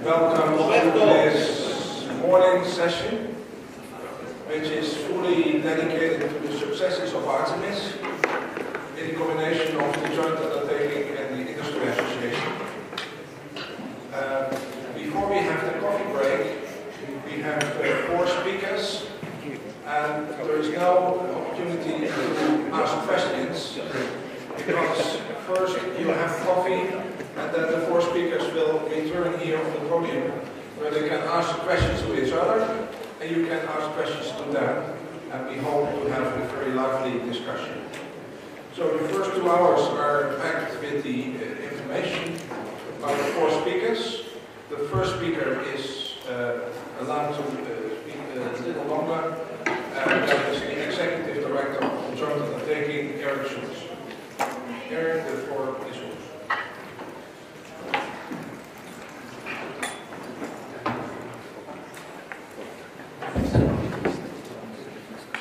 Welcome to this morning session, which is fully dedicated to the successes of Artemis in combination of the joint undertaking and the industry association. Before we have the coffee break, we have 4 speakers, and there is no opportunity to ask questions, because first you have coffee, and then the 4 speakers will return here on the podium, where they can ask questions to each other, and you can ask questions to them, and we hope to have a very lively discussion. So the first 2 hours are packed with the information about the 4 speakers. The first speaker is allowed to speak a little longer, and that is the Executive Director of the Joint Undertaking, Schutz. Eric, the floor is yours.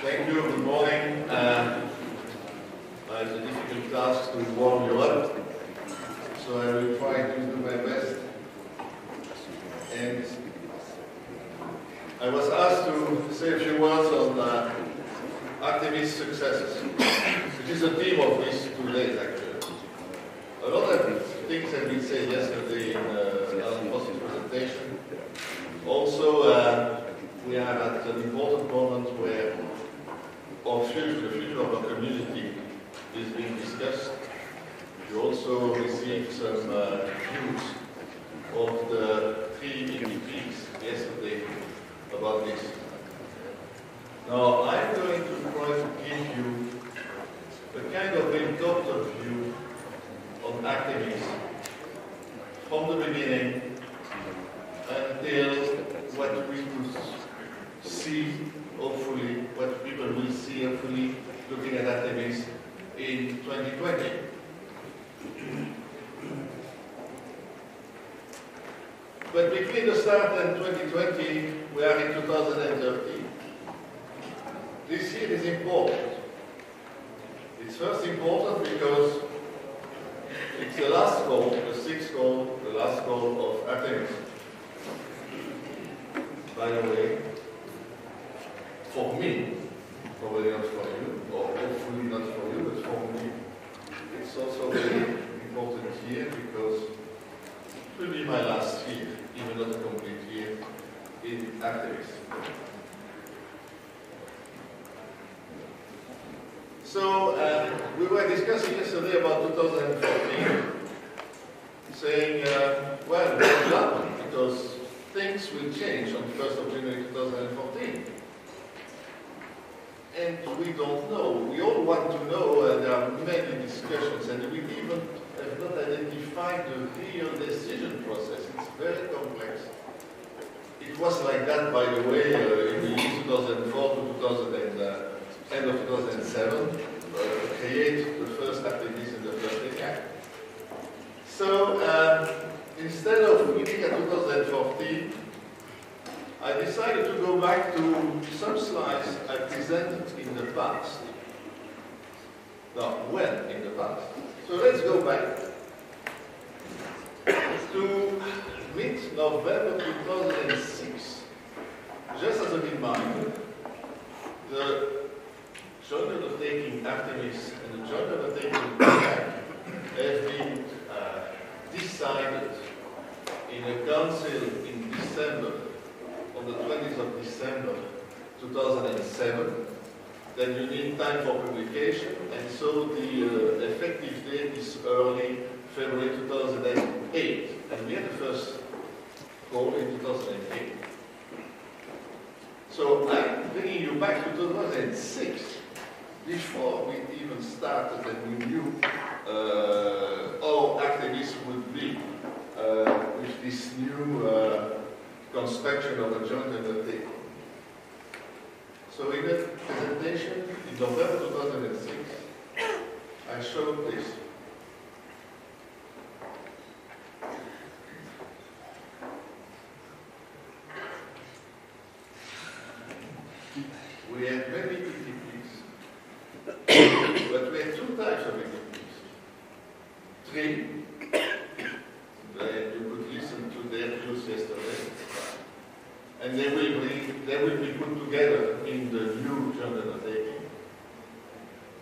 Thank you, good morning. It's a difficult task to warm you up, so I will try to do my best. And I was asked to say a few words on Artemis successes, which is a theme of these 2 days actually. A lot of things have been said yesterday in Jarmo's presentation. Also, we are at an important moment where the future of our community is being discussed. We also received some news of the 3 EPPs yesterday about this. Now, I'm going to try to give you a kind of helicopter view on Artemis from the beginning until what we could see, hopefully, what people will see, hopefully, looking at Artemis in 2020. But between the start and 2020, we are in 2013. This year is important. It's first important because it's the last goal, the 6th goal, the last goal of Artemis. By the way, for me, probably not for you, or hopefully not for you, but for me, it's also a very important year because it will be my last year, even not a complete year, in Artemis. So, we were discussing yesterday about 2014, saying, well, what will happen? Because things will change on 1st of January 2014. And we don't know. We all want to know, and there are many discussions, and we even have not identified the real decision process. It's very complex. It was like that, by the way, in the year 2004 to end of 2007, to create the first Artemis and the first decade. So, instead of looking at 2014, I decided to go back to some slides I presented in the past. Now, when in the past? So let's go back to mid-November 2006. Just as a reminder, the joint undertaking Artemis and the joint undertaking have been decided in a council in December, on the 20th of December 2007, that you need time for publication, and so the effective date is early February 2008, and we had the first call in 2008. So I'm bringing you back to 2006, before we even started and we knew how Artemis would be with this new construction of a joint undertaking. So in the presentation in November 2006, I showed this. We had many ETPs, but we had 2 types of ETPs. 3, and you could listen to their views introduced yesterday. And they will be put together in the new joint undertaking,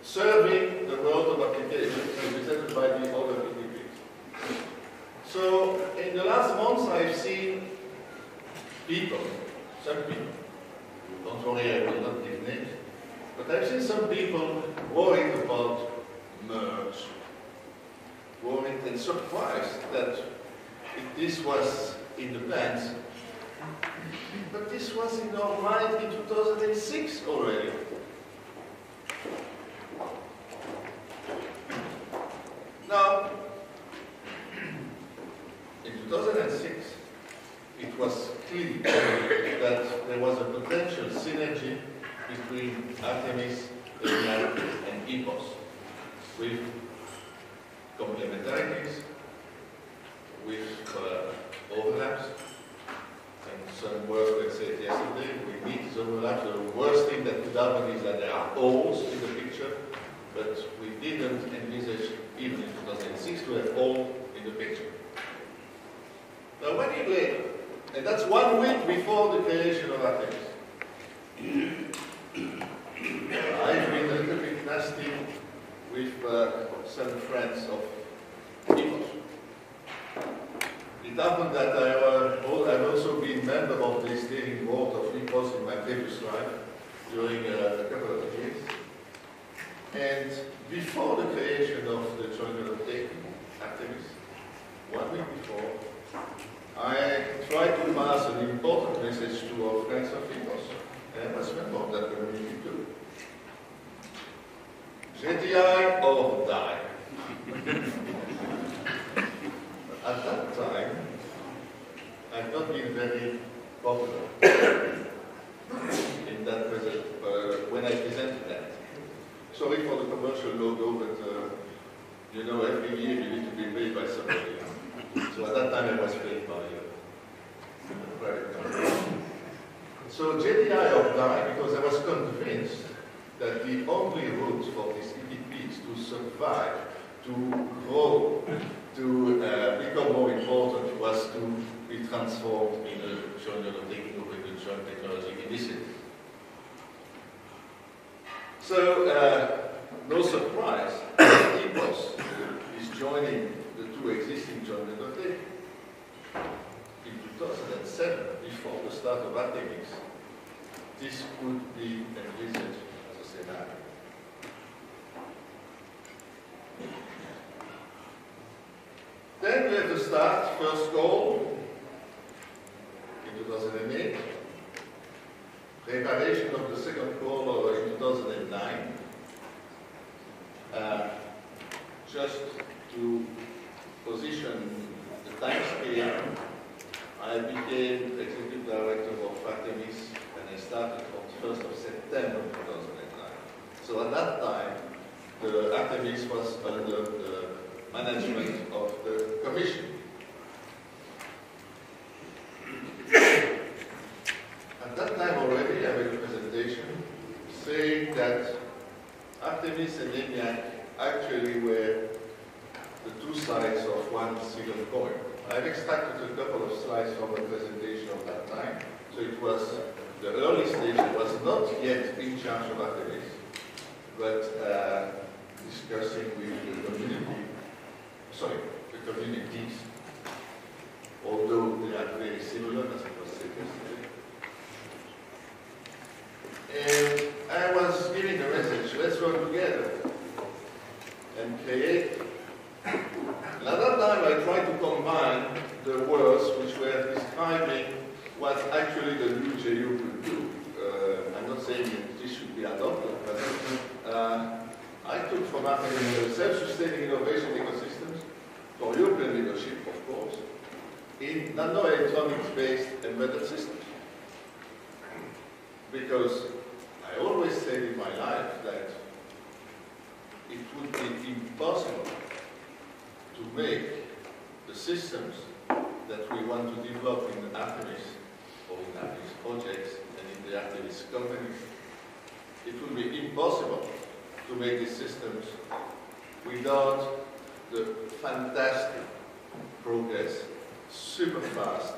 serving the world of applications represented by the other PPPs. So, in the last months, I've seen people, some people, don't worry, I will not give names, but I've seen some people worried about merge, worried and surprised that this was in the plans. But this was in our mind in 2006 already. Now, in 2006, it was clear that there was a potential synergy between Artemis, and EPOS, with complementarities, with overlaps. And some words were said yesterday, we need these overlaps. The worst thing that could happen is that there are holes in the picture, but we didn't envisage, even in 2006, to have holes in the picture. Now, 1 year later, and that's 1 week before the creation of Artemis, I've been a little bit nasty with some friends of EPOS. It happened that I've also been member of the steering board of EPOS in my previous life during a couple of years. And before the creation of the joint undertaking, Artemis, 1 week before, I tried to pass an important message to our friends of EPOS. And I was member of that community too. JTI or die. At that time, I've not been very popular in that when I presented that. Sorry for the commercial logo, but you know, every year you need to be paid by somebody. So at that time I was paid by a private company. So JDI or die, because I was convinced that the only route for these EPPs to survive, to grow, to become more important was to be transformed in a joint undertaking or in a joint technology initiative. So, no surprise, EPOS is joining the 2 existing joint undertakings. In 2007, before the start of Artemis, this could be envisaged as a scenario. Then we have to start first goal in 2008, preparation of the second goal in 2009. Just to position the time scale, I became executive director of Artemis and I started on 1st of September 2009. So at that time, the Artemis was under the management of the Commission. At that time already, I made a presentation saying that Artemis and ENIAC actually were the 2 sides of one single coin. I've extracted a couple of slides from the presentation of that time. So it was the early stage, it was not yet in charge of Artemis, but discussing with the community, the communities, although they are very similar, as it was said yesterday. And I was giving the message, let's work together and create. And at that time I tried to combine the words which were describing what actually the new JU could do. I'm not saying that this should be adopted, but I took from Artemis self-sustaining innovation ecosystems for European leadership, of course, in nano-electronics-based embedded systems. Because I always said in my life that it would be impossible to make the systems that we want to develop in Artemis or in Artemis projects and in the Artemis company. It would be impossible to make these systems without the fantastic progress, super fast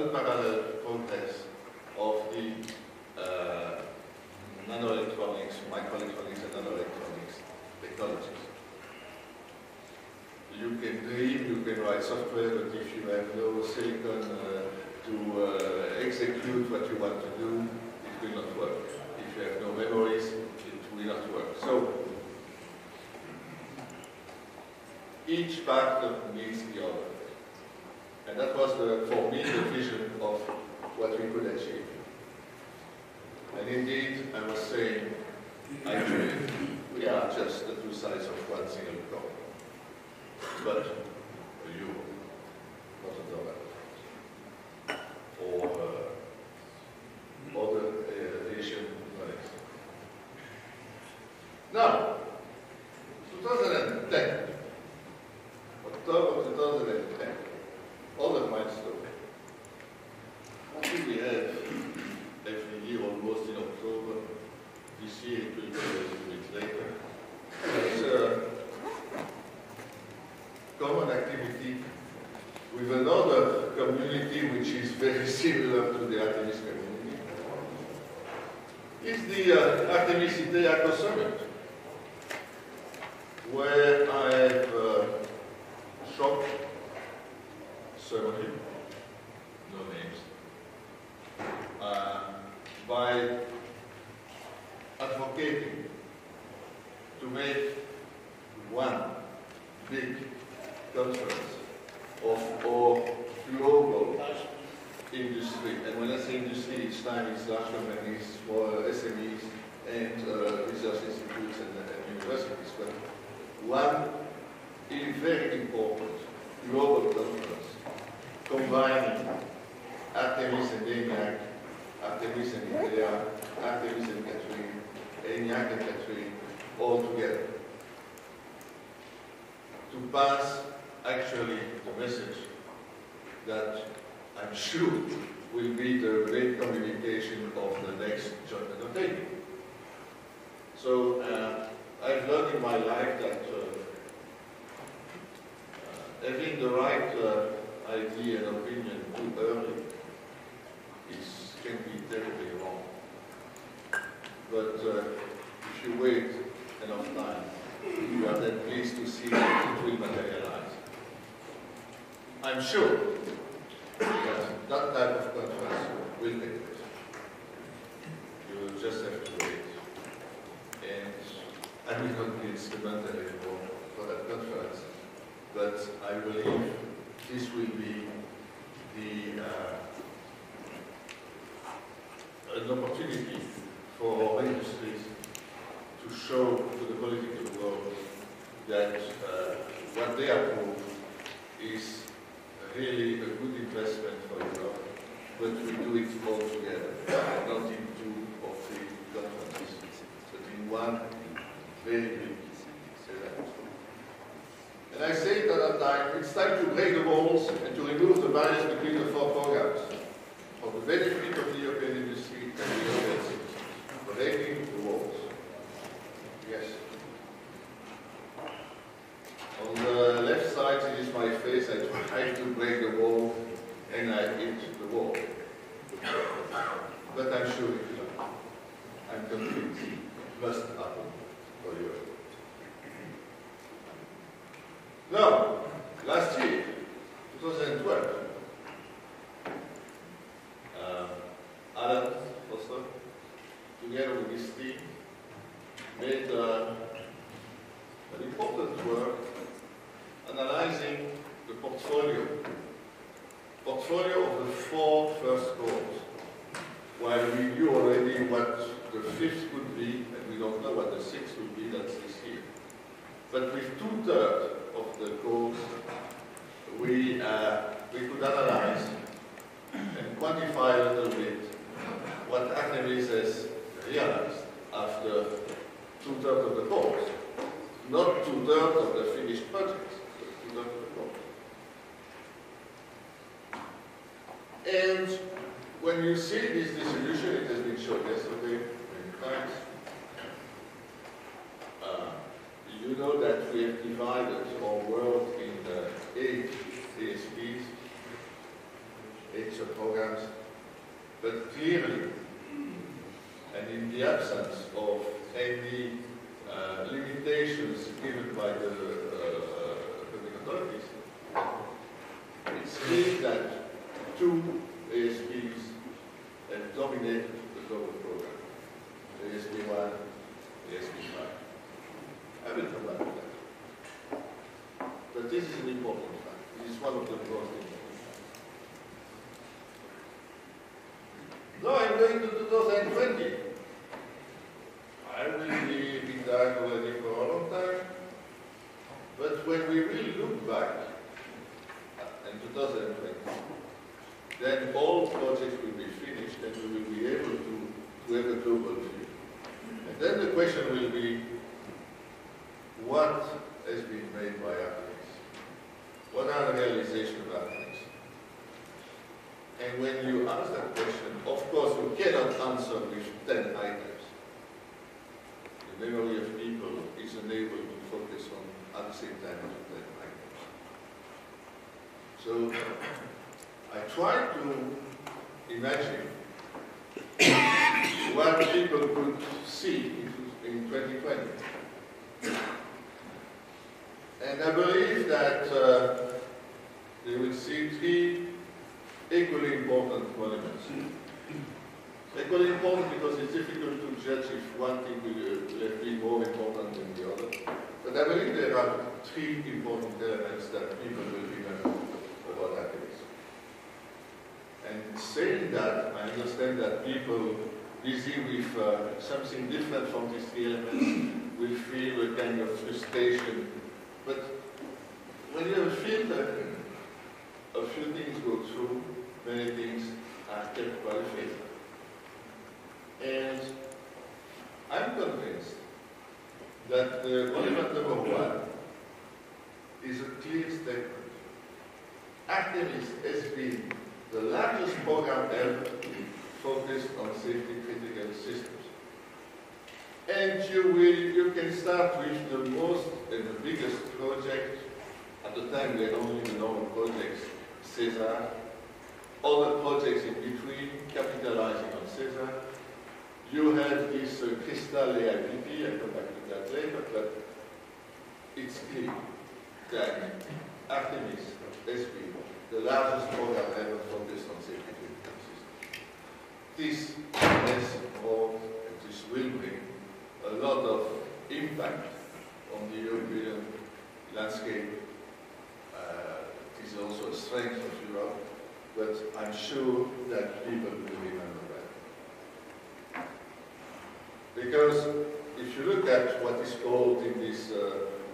unparalleled progress of the nanoelectronics, microelectronics, and nanoelectronics technologies. You can dream, you can write software, but if you have no silicon to execute what you want to do, it will not work. If you have no memories, it will not work. So, each factor needs the other. And that was, for me, the vision of what we could achieve. And indeed, I was saying, actually, we are just the two sides of one single coin. But a euro, not a dollar, or other Asian monies. Now, 2010, October 2010, other milestone. What do we have every year, almost in October? This year it will be a little bit later. It's a common activity with another community which is very similar to the Artemis community. It's the Artemis Eco Summit, where I have shop ceremony, no names, by advocating to make one big conference of our global industry. And when I say industry, it's time, it's large companies, small SMEs, and research institutes and universities. But one very important global conference combining Artemis and ENIAC, Artemis and IDEA, Artemis and Catherine, ENIAC and Catherine, all together. To pass actually the message that I'm sure will be the main communication of the next joint undertaking. So I've learned in my life that having the right idea and opinion too early can be terribly wrong. But if you wait enough time, you are then pleased to see that it will materialize. I'm sure that that type of conference will take place. You will just have to wait. And I will not be instrumental anymore for that conference, but I believe this will be an opportunity for our industries to show to the political world that what they approve is really a good investment for Europe, but we do it all together, not in 2 or 3 conferences, but in one very big event. And I say at that time, it's time to break the walls and to remove the barriers between the 4 programs, for the benefit of the European industry and the European citizens. Breaking the walls. Yes. On the left side, it is my face. I try to break the wall, and I hit the wall. But I'm sure it will happen. I'm convinced it must happen for Europe. Now, last year, 2012, Alan Foster, together with his team, made an important work analyzing the portfolio of the 4 first goals, while we knew already what the 5th could be, and we don't know what the 6th will be, that's this year. But with 2/3 of the goals, we could analyze and quantify a little bit what Artemis has realized after 2/3 of the goals. Not 2/3 of the finished projects, but 2/3 of the goals. And when you see this distribution, it has been shown yesterday many times. You know that we have divided our world in 8 ASPs, programs, but clearly, and in the absence of any limitations given by the public authorities, it's clear that two ASPs have dominated the global program. The ASP 1, the ASP 5. I will come back to that. But this is an important fact. This is one of the most important. Now I'm going to 2020. I will be in that already for a long time. But when we will look back in 2020, then all projects will be finished and we will be able to have a global view. And then the question will be, what has been made by Artemis? What are the realizations of Artemis? And when you ask that question, of course you cannot answer with 10 items. The memory of people is unable to focus on at the same time on 10 items. So I try to imagine what people could see in 2020. And I believe that they will see three equally important monuments. Equally important because it's difficult to judge if one thing will be more important than the other. But I believe there are three important elements that people will remember about Artemis. And saying that, I understand that people busy with something different from these three elements will feel a kind of frustration. But when you feel that a few things go through, many things are kept qualified. And I'm convinced that the monument number 1 is a clear statement. Artemis has been the largest program ever focused on safety critical systems. And you can start with the most and the biggest project. At the time, we had only the normal projects, CESAR. Other projects in between, capitalizing on CESAR. You had this crystal AIPP, I'll come back to that later, but it's clear that Artemis has been the largest program ever focused on safety critical systems. This has brought, and this will bring, a lot of impact on the European landscape. It is also a strength of Europe, but I'm sure that people will remember that. Because if you look at what is called in this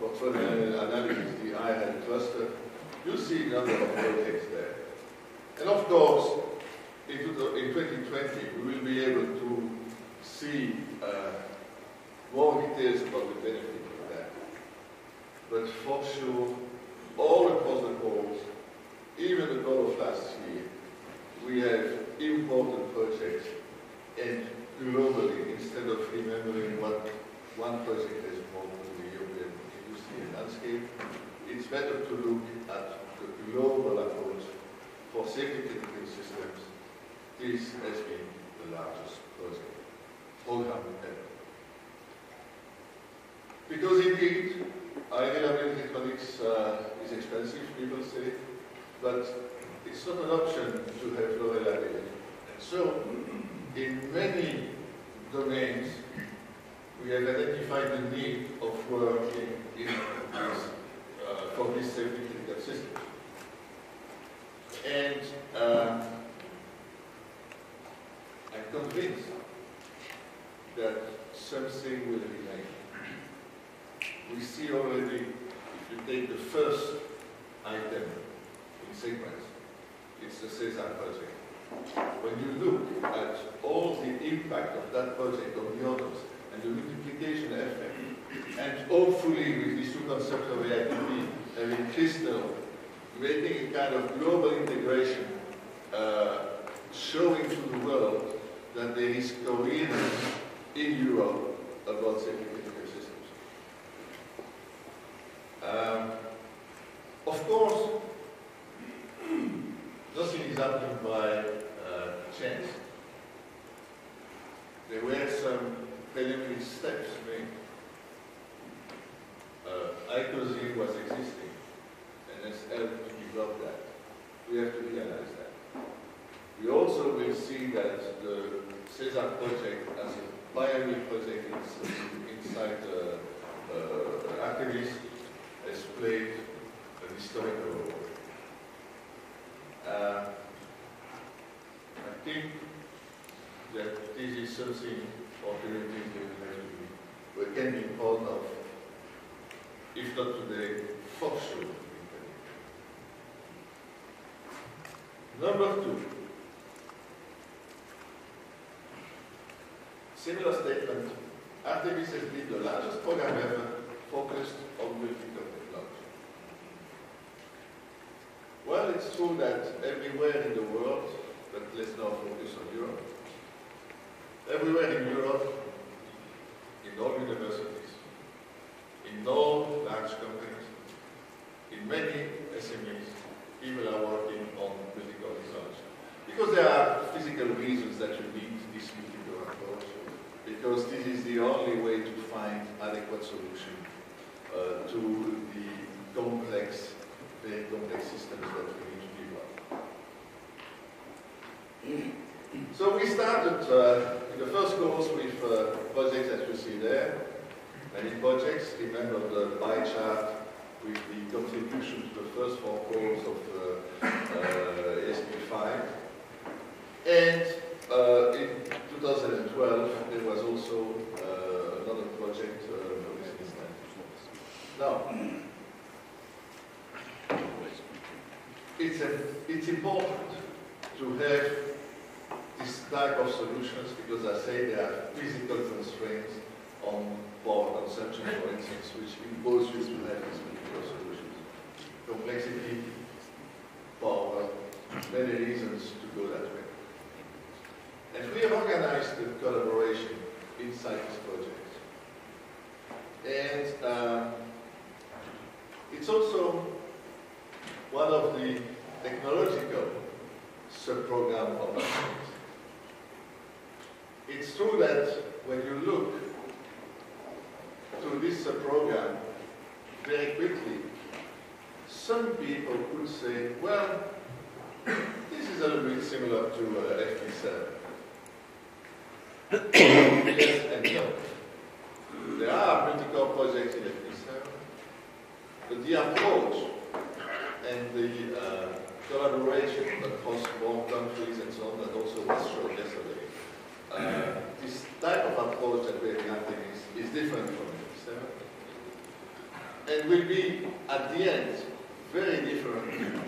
portfolio analysis, the IRL cluster, you see a number of projects there. And of course, in 2020, we will be able to see more details about the benefit of that. But for sure, all across the board, even the goal of last year, we have important projects, and globally, instead of remembering what one project has brought to the European industry and landscape, it's better to look at the global approach for safety critical systems. This has been the largest program ever. Because indeed, high-reliability electronics is expensive, people say, but it's not an option to have low reliability. And so, in many domains, we have identified the need of working in this, for these safety critical systems. And I'm convinced that something will remain. We see already, if you take the first item in sequence, it's the CESAR project. When you look at all the impact of that project on the others and the multiplication effect, and hopefully with these two concepts of AIPP, having crystal, creating a kind of global integration, showing to the world that there is coherence in Europe about safety critical systems. Of course, nothing is happened by chance. There were some preliminary steps made. Icosine was existing, and has helped to develop that. We have to realize that. We also will see that the CESAR project as a pioneer project inside Artemis has played an historical role. I think that this is something opportunities we can be proud of, if not today, for sure. Number 2. Similar statement. Artemis has been the largest program ever focused on multi-core technology. Well, it's true that everywhere in the world, but let's now focus on Europe. Everywhere in Europe, in all universities, in all large companies, in many SMEs, people are working on multi-core technology. Because there are physical reasons that you need this multi-core approach, because this is the only way to find adequate solution to the complex, very complex systems that we need to develop. So we started in the first course with projects that you see there, many projects. Remember the pie chart with the contribution to the first 4 cores of ESP5. And in 2012, there was also another project for this instance. Now, it's important to have this type of solutions because I say there are physical constraints on power consumption, for instance, which impose you to have these particular solutions. Complexity, power, many reasons to go that way. And we have organized the collaboration inside this project. And it's also one of the technological sub-program of Artemis. It's true that when you look to this sub-program very quickly, some people could say, well, this is a little bit similar to FP7. Yes and no. There are multi-core projects in FP7, but the approach and the collaboration across more countries and so on that also was shown yesterday. This type of approach that we have in Artemis is different from FP7 and will be, at the end, very different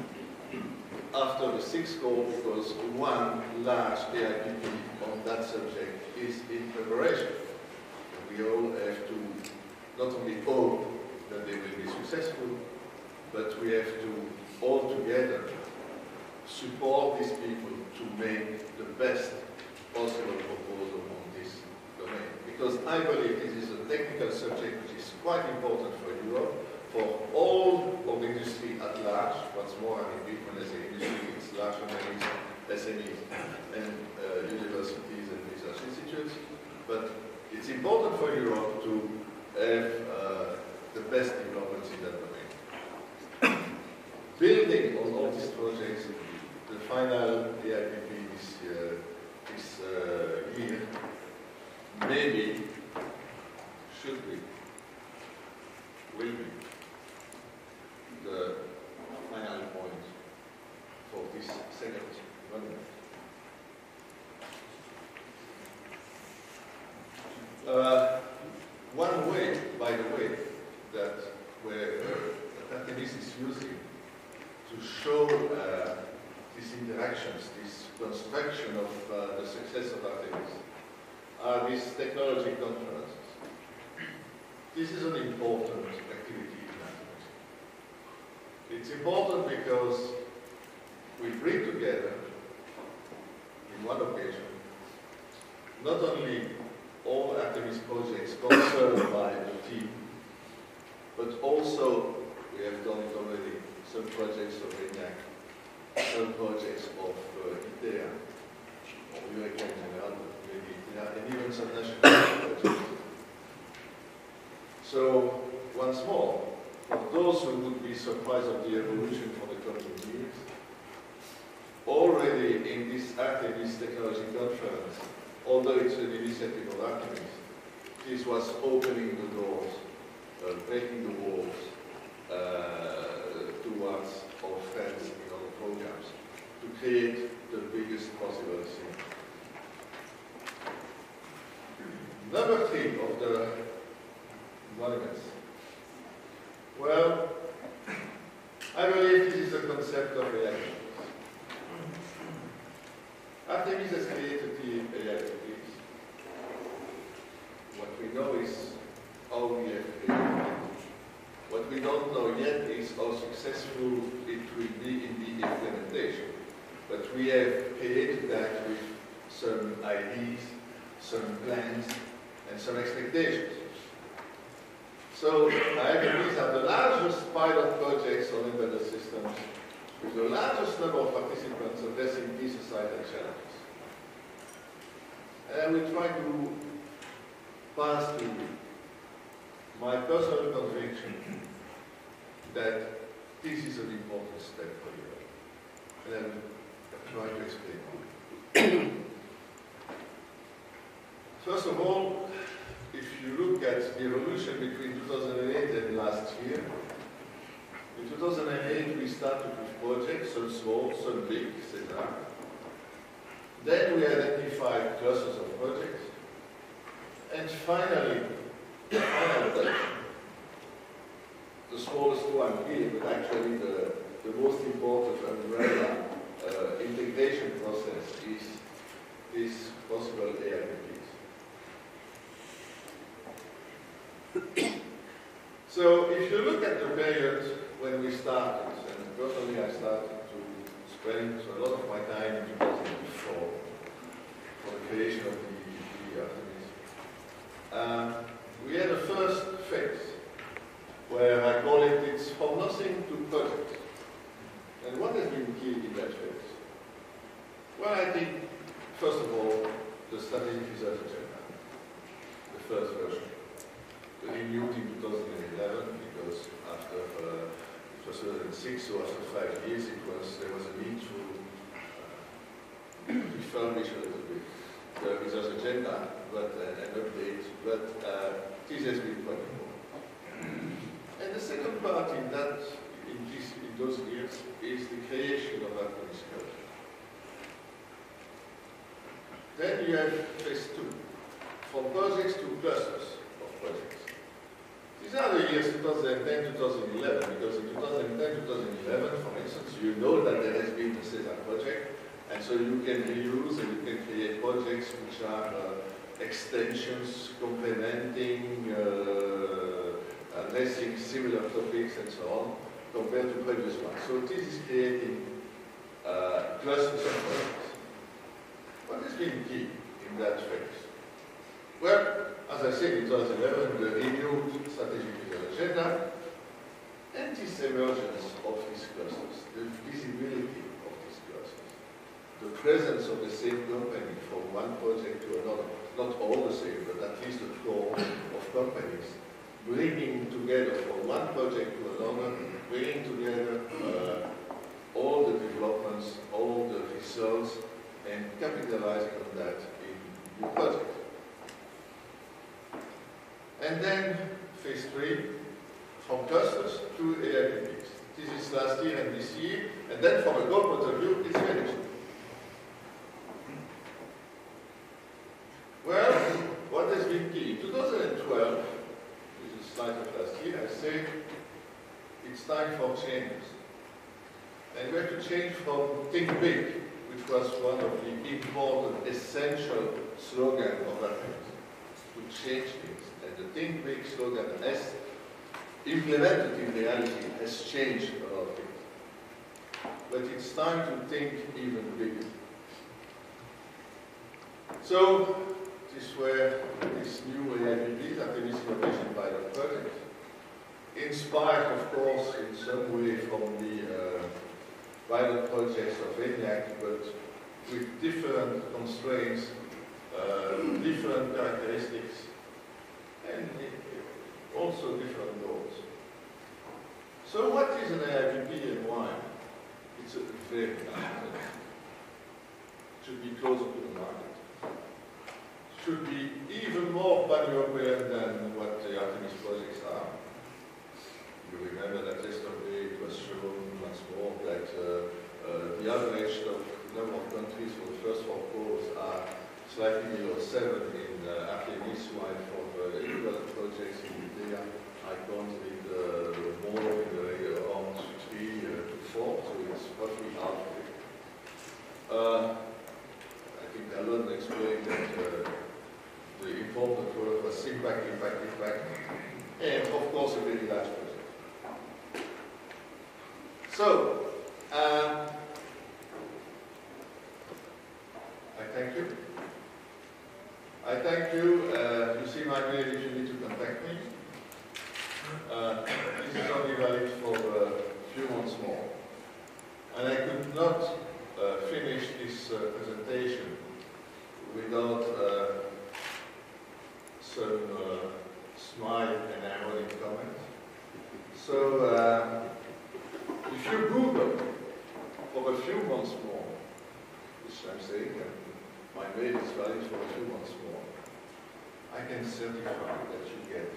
after the 6th core because one large AIPP on that subject is in preparation. We all have to not only hope that they will be successful, but we have to all together support these people to make the best possible proposal on this domain. Because I believe this is a technical subject which is quite important for Europe, for all of the industry at large. What's more, I mean, when I say industry, it's large companies, SMEs, and universities and research institutes. But it's important for Europe to have the best developments in that domain. Building on all these projects, the final AIPP this year, maybe, should be, will be the final point for this second development. One way, by the way, that Artemis is using to show these interactions, this construction of the success of Artemis, are these technology conferences. This is an important activity in Artemis. It's important because we bring together, in one occasion, not only all Artemis projects concerned by the team, but also, we have done it already, some projects of ENIAC, some projects of once more, for those who would be surprised of the evolution for the coming years, already in this Artemis Technology Conference, although it's an initiative of Artemis, this was opening the doors, breaking the walls towards our friends in other programs to create the biggest possible thing. Number 3 of the monuments. Well, I believe this is the concept of realities. Artemis has created the realities. What we know is how we have created it. What we don't know yet is how successful it will be in the implementation. But we have created that with some ideas, some plans, and some expectations. So I believe these are the largest pilot projects on embedded systems with the largest number of participants addressing key societal challenges. And I will try to pass to you my personal conviction that this is an important step for you. And I will try to explain why. First of all, if you look at the evolution between 2008 and last year, in 2008 we started with projects, some small, some big, etc. Then we identified clusters of projects. And finally, the smallest one here, but actually the most important umbrella integration process is this possible AIPs. So if you look at the period when we started, and personally I started to spend a lot of my time in 2004 for the creation of the Artemis. We had a first phase where I call it it's from nothing to project. And what has been key in that phase? Well, I think, first of all, the strategic research agenda, the first version. Renewed in 2011 because after it was 2006, so after 5 years, there was a need to refurbish a little bit the research agenda, but an update. But this has been quite important. And the second part in those years is the creation of Artemis culture. Then you have phase 2, from projects to clusters of projects. These are the years 2010, 2011, because in 2010, 2011, for instance, you know that there has been the CESAR project, and so you can reuse and you can create projects which are extensions, complementing, addressing similar topics and so on, compared to previous ones. So this is creating clusters of projects. What has been key in that phase? Well, as I said, in 2011, the renewed strategic agenda and this emergence of these clusters, the visibility of these clusters, the presence of the same company from one project to another, not all the same, but at least a core of companies, bringing together from one project to another, bringing together all the developments, all the results, and capitalizing on that in new projects. And then phase 3, from clusters to AIPPs. This is last year and this year, and then from a goal point of view, it's finished. Well, what has been key? In 2012, this is slide of last year, I said it's time for changes. And we have to change from think big, which was one of the important, essential slogans of Artemis, to change things. And the think big slogan, as implemented in reality, has changed a lot of things. But it's time to think even bigger. So, this is where this new AIPPs, Artemis Innovation Pilot Project, inspired, of course, in some way from the pilot projects of ENIAC, but with different constraints, different characteristics, and also different goals. So what is an AIPP and why? It's a very important. It should be closer to the market. Should be even more pan-European than what the Artemis projects are. You remember that yesterday it was shown once more that the average number of countries for the first 4 cores are slightly below 7 in Artemis, while for the equivalent projects in India, I counted more in the around 3 to 4, so it's roughly half of it. I think Alan explained that the important word was impact, and of course a very large project. So, I thank you. I thank you. You see my mail if you need to contact me. This is only valid for a few months more. And I could not finish this presentation without some smile and ironic comment. So, if you Google for a few months more, which I'm saying, and my mail is valid for a few months more, I can certify that you get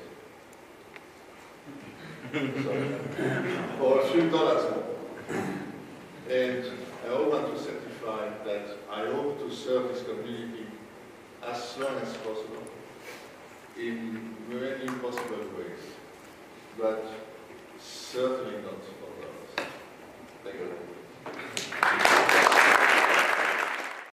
for a few dollars more. And I also want to certify that I hope to serve this community as long as possible in many possible ways, but certainly not